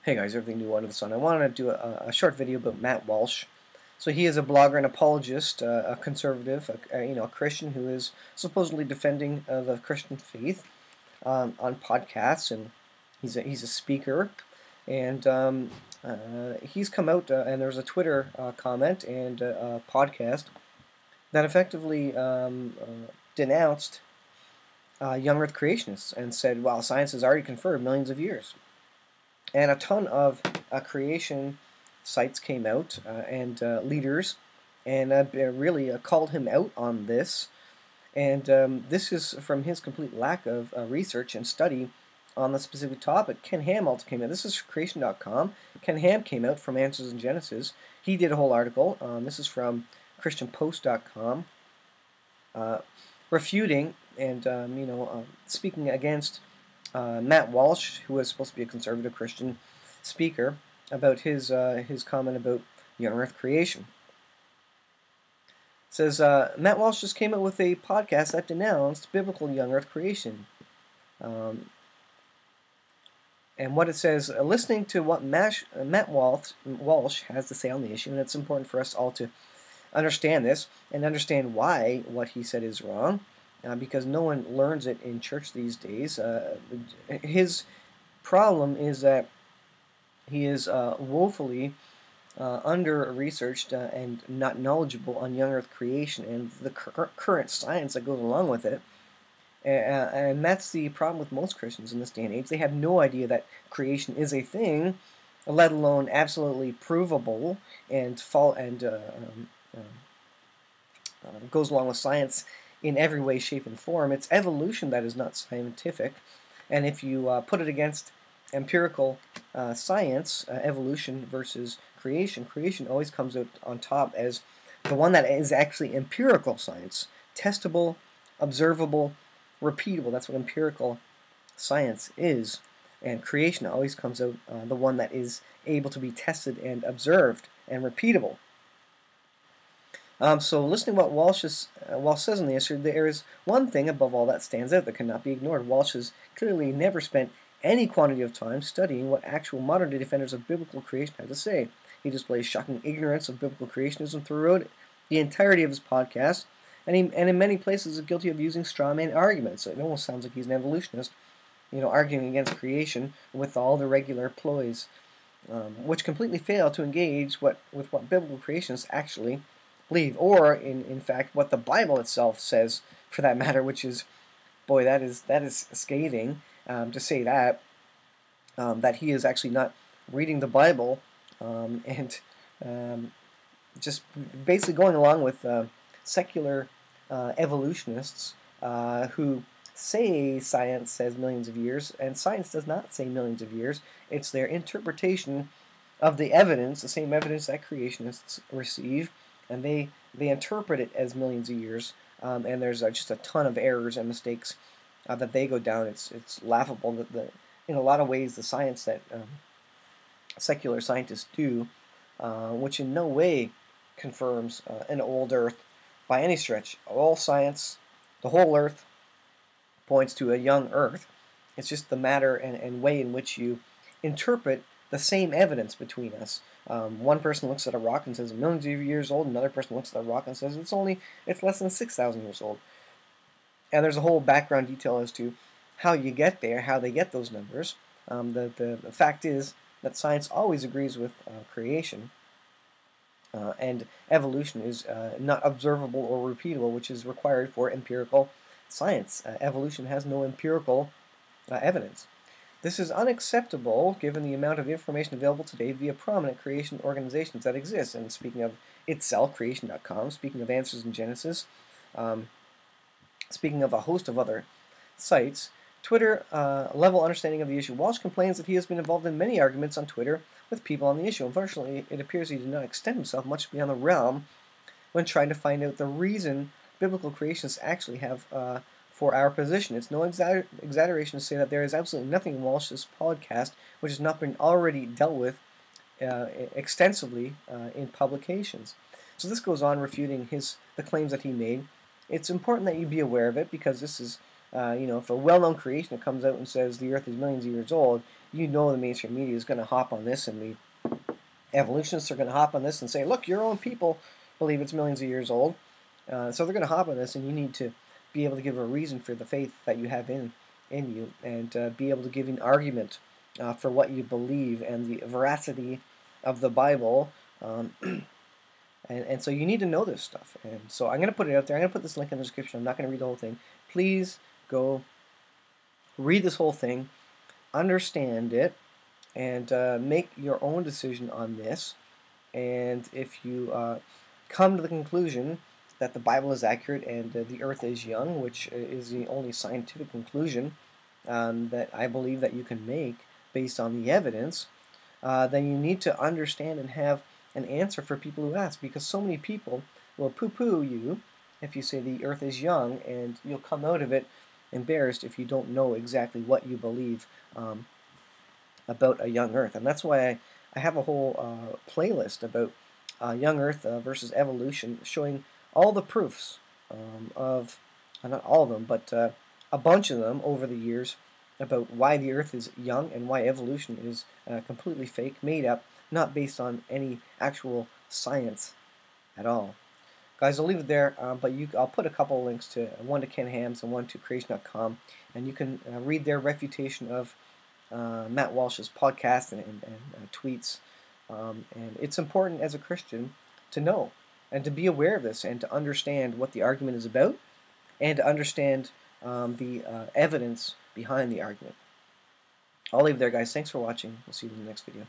Hey guys, everything new under the sun. I wanted to do a short video about Matt Walsh. So he is a blogger, an apologist, a conservative, a Christian who is supposedly defending the Christian faith on podcasts, and he's a speaker, and he's come out and there's a Twitter comment and a podcast that effectively denounced young Earth creationists and said, "Well, science has already confirmed millions of years." And a ton of creation sites came out and leaders and really called him out on this. And this is from his complete lack of research and study on the specific topic. Ken Ham also came out. This is creation.com. Ken Ham came out from Answers in Genesis. He did a whole article. This is from christianpost.com, refuting and speaking against Matt Walsh, who was supposed to be a conservative Christian speaker, about his comment about young Earth creation. It says Matt Walsh just came out with a podcast that denounced biblical young Earth creation. And what it says, listening to what Matt Walsh has to say on the issue, and it's important for us all to understand this and understand why what he said is wrong. Because no one learns it in church these days. His problem is that he is woefully under-researched and not knowledgeable on young Earth creation and the current science that goes along with it. And that's the problem with most Christians in this day and age. They have no idea that creation is a thing, let alone absolutely provable and goes along with science in every way, shape, and form. It's evolution that is not scientific, and if you put it against empirical science, evolution versus creation, creation always comes out on top as the one that is actually empirical science, testable, observable, repeatable. That's what empirical science is, and creation always comes out the one that is able to be tested and observed and repeatable. So listening to what Walsh says on the issue, there is one thing above all that stands out that cannot be ignored. Walsh has clearly never spent any quantity of time studying what actual modern-day defenders of biblical creation have to say. He displays shocking ignorance of biblical creationism throughout the entirety of his podcast, and in many places is guilty of using strawman arguments. So it almost sounds like he's an evolutionist, arguing against creation with all the regular ploys, which completely fail to engage with what biblical creationists actually believe, or in fact what the Bible itself says, for that matter, which is, boy, that is scathing to say that he is actually not reading the Bible and just basically going along with secular evolutionists who say science says millions of years, and science does not say millions of years. It's their interpretation of the evidence, the same evidence that creationists receive, and they interpret it as millions of years, and there's just a ton of errors and mistakes that they go down. It's laughable that in a lot of ways the science that secular scientists do, which in no way confirms an old Earth by any stretch. All science, the whole Earth, points to a young Earth. It's just the matter and way in which you interpret the same evidence between us. One person looks at a rock and says millions of years old. Another person looks at a rock and says it's less than 6,000 years old. And there's a whole background detail as to how you get there, how they get those numbers. The fact is that science always agrees with creation, and evolution is not observable or repeatable, which is required for empirical science. Evolution has no empirical evidence. This is unacceptable given the amount of information available today via prominent creation organizations that exist. And speaking of itself, creation.com, speaking of Answers in Genesis, speaking of a host of other sites, Twitter level understanding of the issue. Walsh complains that he has been involved in many arguments on Twitter with people on the issue. Unfortunately, it appears he did not extend himself much beyond the realm when trying to find out the reason biblical creationists actually have for our position. It's no exaggeration to say that there is absolutely nothing in Walsh's podcast which has not been already dealt with extensively in publications. So this goes on refuting the claims that he made. It's important that you be aware of it, because this is, if a well-known creationist comes out and says the Earth is millions of years old, you know the mainstream media is going to hop on this, and the evolutionists are going to hop on this and say, look, your own people believe it's millions of years old. So they're going to hop on this, and you need to be able to give a reason for the faith that you have in you, and be able to give an argument for what you believe and the veracity of the Bible. And so you need to know this stuff. And so I'm going to put it out there. I'm going to put this link in the description. I'm not going to read the whole thing. Please go read this whole thing, understand it, and make your own decision on this. And if you come to the conclusion that the Bible is accurate and the earth is young, which is the only scientific conclusion that I believe that you can make based on the evidence, then you need to understand and have an answer for people who ask, because so many people will poo-poo you if you say the earth is young, and you'll come out of it embarrassed if you don't know exactly what you believe about a young earth. And that's why I have a whole playlist about young earth versus evolution, showing all the proofs of, not all of them, but a bunch of them over the years, about why the earth is young and why evolution is completely fake, made up, not based on any actual science at all. Guys, I'll leave it there, but I'll put a couple of links to one to Ken Ham's and one to creation.com, and you can read their refutation of Matt Walsh's podcast and tweets. And it's important as a Christian to know and to be aware of this and to understand what the argument is about and to understand the evidence behind the argument. I'll leave it there, guys. Thanks for watching. We'll see you in the next video.